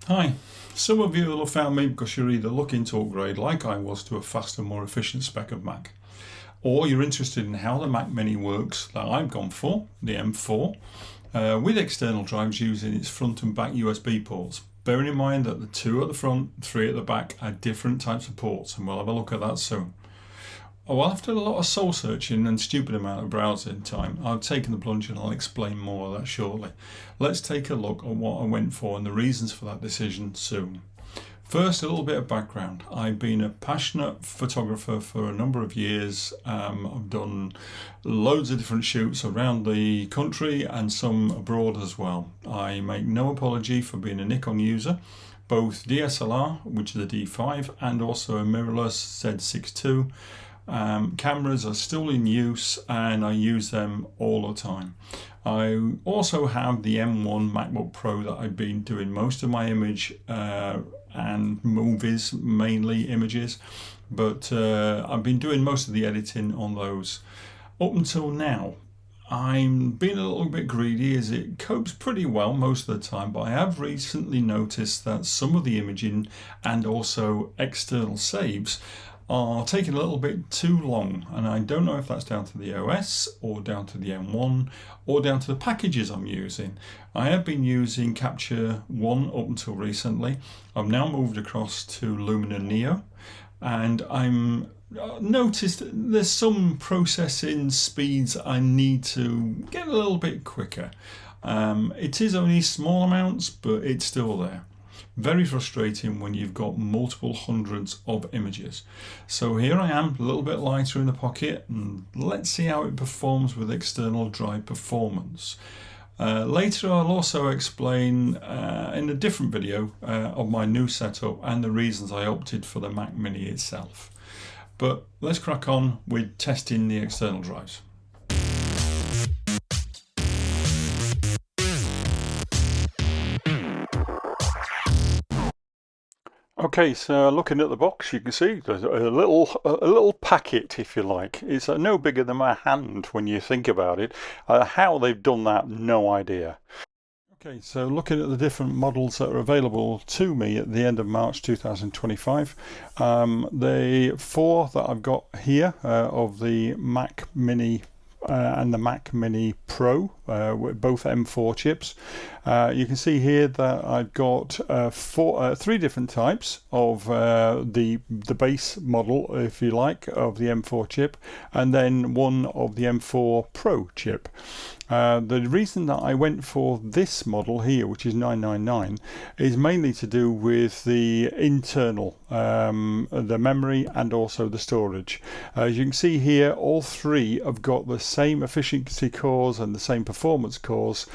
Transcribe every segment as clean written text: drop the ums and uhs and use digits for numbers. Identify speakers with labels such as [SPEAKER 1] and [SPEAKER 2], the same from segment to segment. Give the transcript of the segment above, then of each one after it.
[SPEAKER 1] Hi. Some of you will have found me because you're either looking to upgrade, like I was, to a faster, more efficient spec of Mac, or you're interested in how the Mac Mini works, that I've gone for, the M4, with external drives using its front and back USB ports. Bearing in mind that the two at the front, three at the back are different types of ports, and we'll have a look at that soon. Well, after a lot of soul searching and stupid amount of browsing time, I've taken the plunge and I'll explain more of that shortly. Let's take a look at what I went for and the reasons for that decision soon. First, a little bit of background. I've been a passionate photographer for a number of years. I've done loads of different shoots around the country and some abroad as well. I make no apology for being a Nikon user, both DSLR, which is a D5, and also a mirrorless Z6 II. Cameras are still in use and I use them all the time. I also have the M1 MacBook Pro that I've been doing most of my image and movies, mainly images, but I've been doing most of the editing on those. Up until now, I'm being a little bit greedy as it copes pretty well most of the time, but I have recently noticed that some of the imaging and also external saves are taking a little bit too long, and I don't know if that's down to the OS or down to the M1 or down to the packages I'm using. I have been using Capture One up until recently. I've now moved across to Lumina Neo, and I'm noticed there's some processing speeds I need to get a little bit quicker. It is only small amounts, but it's still there. Very frustrating when you've got multiple hundreds of images. So here I am, a little bit lighter in the pocket, and let's see how it performs with external drive performance. Later I'll also explain in a different video of my new setup and the reasons I opted for the Mac Mini itself. But let's crack on with testing the external drives. Okay, so looking at the box, you can see there's a little packet, if you like. It's no bigger than my hand when you think about it. How they've done that, no idea. Okay, so looking at the different models that are available to me at the end of March 2025, the four that I've got here of the Mac Mini and the Mac Mini Pro, with both M4 chips. You can see here that I've got three different types of the base model, if you like, of the M4 chip, and then one of the M4 Pro chip. The reason that I went for this model here, which is 999, is mainly to do with the internal, the memory and also the storage. As you can see here, all three have got the same efficiency cores and the same performance cores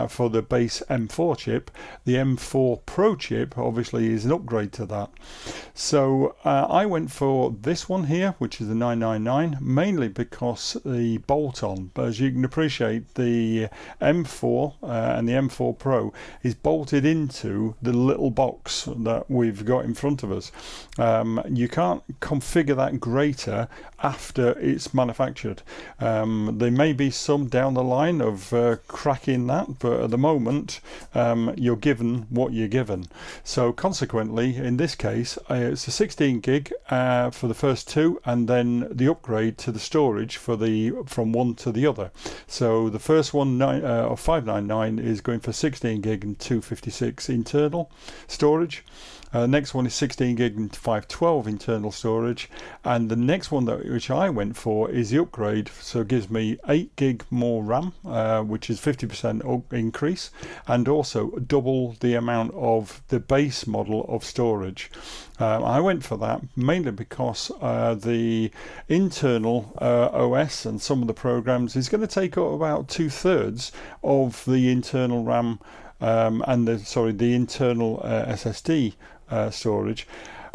[SPEAKER 1] for the base M4 chip. The M4 Pro chip obviously is an upgrade to that. So I went for this one here, which is the 999, mainly because the bolt-on, as you can appreciate, the M4 and the M4 Pro is bolted into the little box that we've got in front of us. You can't configure that greater after it's manufactured. There may be some down the line of cracking that, but at the moment you're given what you're given. So consequently, in this case, it's a 16 gig for the first two, and then the upgrade to the storage for from one to the other. So the first one, 599, is going for 16 gig and 256 internal storage. Next one is 16 gig and 512 internal storage, and the next one which I went for is the upgrade, so it gives me 8 gig more RAM, which is 50% increase, and also double the amount of the base model of storage. I went for that mainly because the internal OS and some of the programs is going to take up about 2/3 of the internal RAM and the internal SSD storage.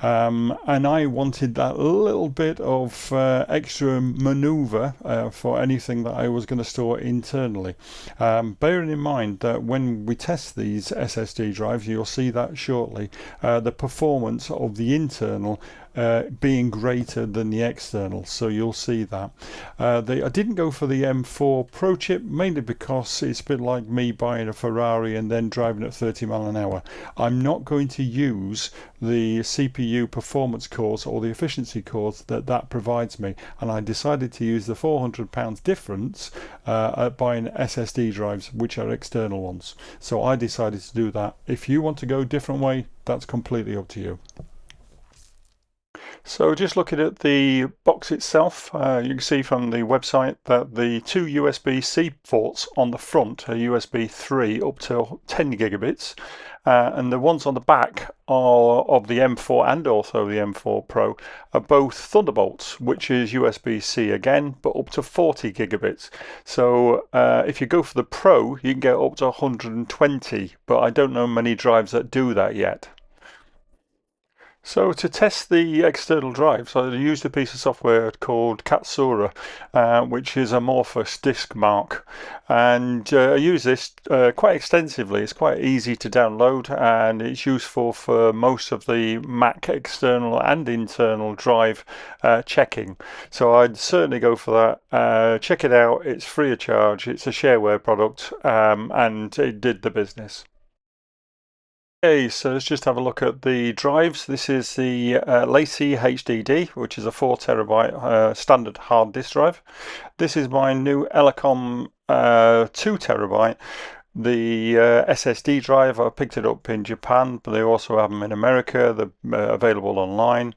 [SPEAKER 1] And I wanted that little bit of extra maneuver for anything that I was going to store internally. Bearing in mind that when we test these SSD drives, you'll see that shortly, the performance of the internal being greater than the external, so you'll see that. I didn't go for the M4 Pro chip, mainly because it's a bit like me buying a Ferrari and then driving at 30 mile an hour. I'm not going to use the CPU performance cores or the efficiency cores that provides me, and I decided to use the £400 difference buying SSD drives, which are external ones. So I decided to do that. If you want to go a different way, that's completely up to you. So just looking at the box itself, you can see from the website that the two USB-C ports on the front are USB 3 up to 10 gigabits, and the ones on the back are of the M4 and also the M4 Pro are both Thunderbolts, which is USB-C again, but up to 40 gigabits. So if you go for the Pro, you can get up to 120, but I don't know many drives that do that yet. So to test the external drives, I used a piece of software called Katsura, which is Amorphous Disk Mark, and I use this quite extensively. It's quite easy to download, and it's useful for most of the Mac external and internal drive checking. So I'd certainly go for that. Check it out. It's free of charge. It's a shareware product, and it did the business. Okay, so let's just have a look at the drives. This is the LaCie HDD, which is a 4 terabyte standard hard disk drive. This is my new Elecom 2 terabyte. The SSD drive, I picked it up in Japan, but they also have them in America. They're available online.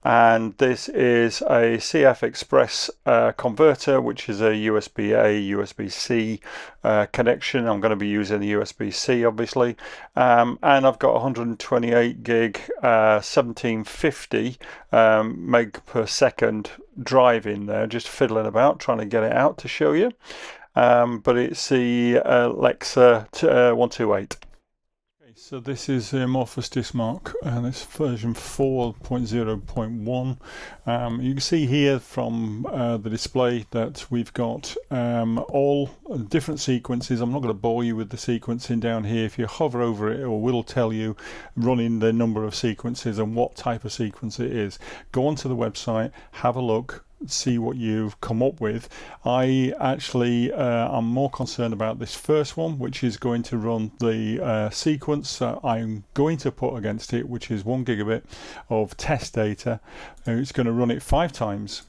[SPEAKER 1] And this is a CF Express converter, which is a USB-A, USB-C connection. I'm going to be using the USB-C, obviously. And I've got 128 gig, 1750 meg per second drive in there, just fiddling about, trying to get it out to show you. But it's the Lexa 128. So this is the Amorphous Disk Mark, and this version 4.0.1. You can see here from the display that we've got all different sequences. I'm not going to bore you with the sequencing down here. If you hover over it, it will tell you running the number of sequences and what type of sequence it is. Go onto the website, have a look, see what you've come up with. I actually am more concerned about this first one, which is going to run the sequence I'm going to put against it, which is 1 gigabit of test data. It's going to run it 5 times.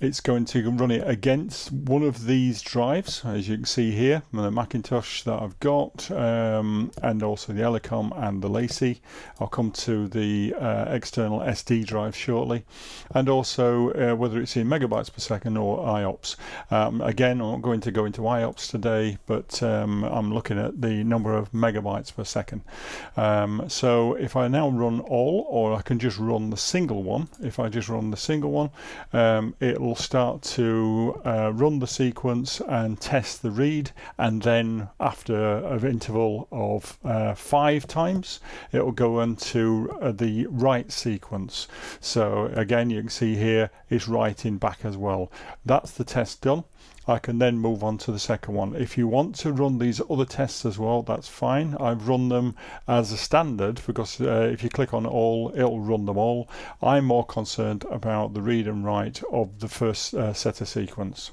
[SPEAKER 1] It's going to run it against one of these drives, as you can see here, the Macintosh that I've got, and also the Elecom and the LaCie. I'll come to the external SD drive shortly, and also whether it's in megabytes per second or IOPS. Again, I'm not going to go into IOPS today, but I'm looking at the number of megabytes per second. So if I now run all, or I can just run the single one, if I just run the single one, it will start to run the sequence and test the read, and then after an interval of 5 times it will go into the write sequence. So again, you can see here it's writing back as well. That's the test done. I can then move on to the second one. If you want to run these other tests as well, that's fine. I've run them as a standard because if you click on all, it'll run them all. I'm more concerned about the read and write of the first set of sequence.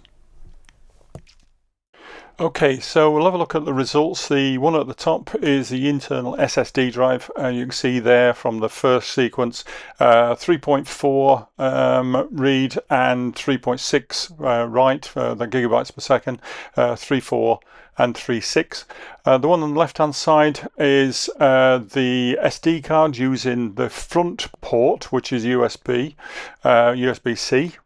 [SPEAKER 1] Okay, so we'll have a look at the results. The one at the top is the internal SSD drive. You can see there from the first sequence 3.4 read and 3.6 write, the gigabytes per second, 3.4 and 3.6. The one on the left hand side is the SD card using the front port, which is USB-C,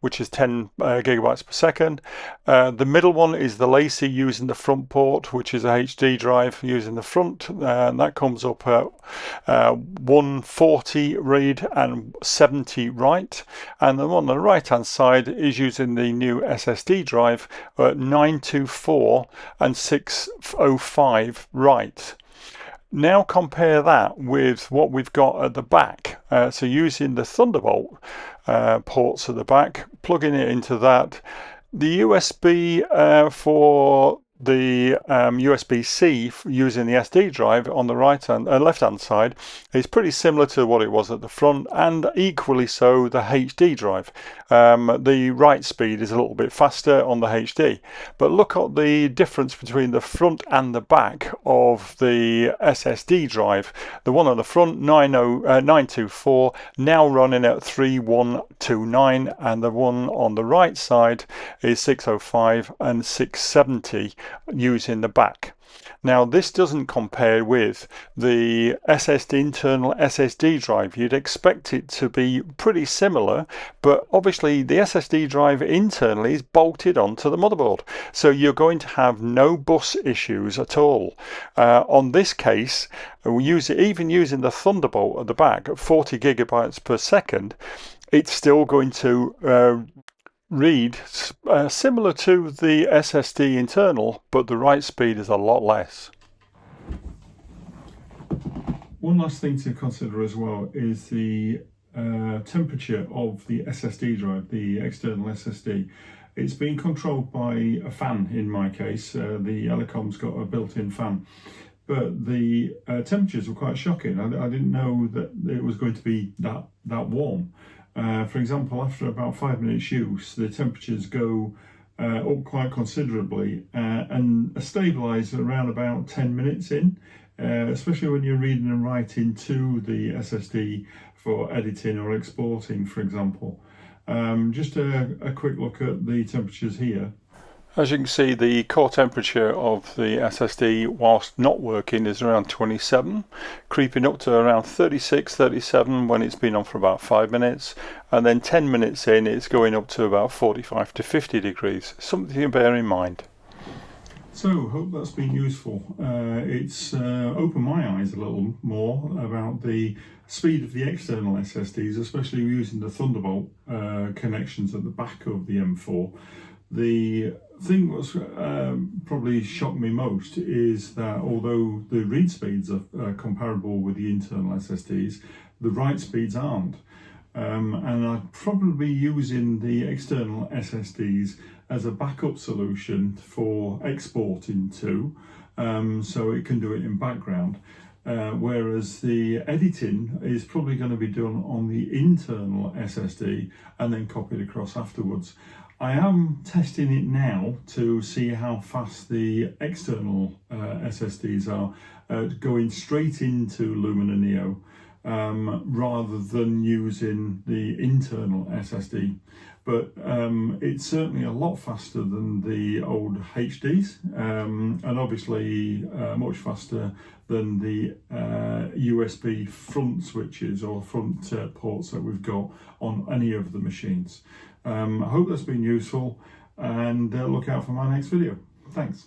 [SPEAKER 1] which is 10 gigabytes per second. The middle one is the LaCie using the front port, which is a HD drive using the front, and that comes up at 140 read and 70 write. And the one on the right hand side is using the new SSD drive at 924 and 605 write. Now compare that with what we've got at the back. So using the Thunderbolt ports at the back, plugging it into that. The USB for the USB-C using the SD drive on the left-hand side is pretty similar to what it was at the front, and equally so the HD drive. The write speed is a little bit faster on the HD, but look at the difference between the front and the back of the SSD drive. The one on the front, 924, now running at 3129, and the one on the right side is 605 and 670 using the back. Now this doesn't compare with the internal SSD drive. You'd expect it to be pretty similar, but obviously the SSD drive internally is bolted onto the motherboard, so you're going to have no bus issues at all. On this case, even using the Thunderbolt at the back at 40 gigabytes per second, it's still going to read similar to the SSD internal, but the write speed is a lot less. One last thing to consider as well is the temperature of the SSD drive, the external SSD. It's being controlled by a fan in my case. The Elecom's got a built-in fan, but the temperatures were quite shocking. I didn't know that it was going to be that warm. For example, after about 5 minutes use, the temperatures go up quite considerably and stabilise around about 10 minutes in, especially when you're reading and writing to the SSD for editing or exporting, for example. Just a quick look at the temperatures here. As you can see, the core temperature of the SSD whilst not working is around 27, creeping up to around 36, 37 when it's been on for about 5 minutes, and then 10 minutes in it's going up to about 45 to 50 degrees, something to bear in mind. So, hope that's been useful. It's opened my eyes a little more about the speed of the external SSDs, especially using the Thunderbolt connections at the back of the M4. The thing that's probably shocked me most is that although the read speeds are comparable with the internal SSDs, the write speeds aren't. And I'd probably be using the external SSDs as a backup solution for exporting to, so it can do it in background. Whereas the editing is probably going to be done on the internal SSD and then copied across afterwards. I am testing it now to see how fast the external SSDs are going straight into Lumina Neo rather than using the internal SSD. But it's certainly a lot faster than the old HDs, and obviously much faster than the USB front switches or front ports that we've got on any of the machines. I hope that's been useful, and look out for my next video. Thanks.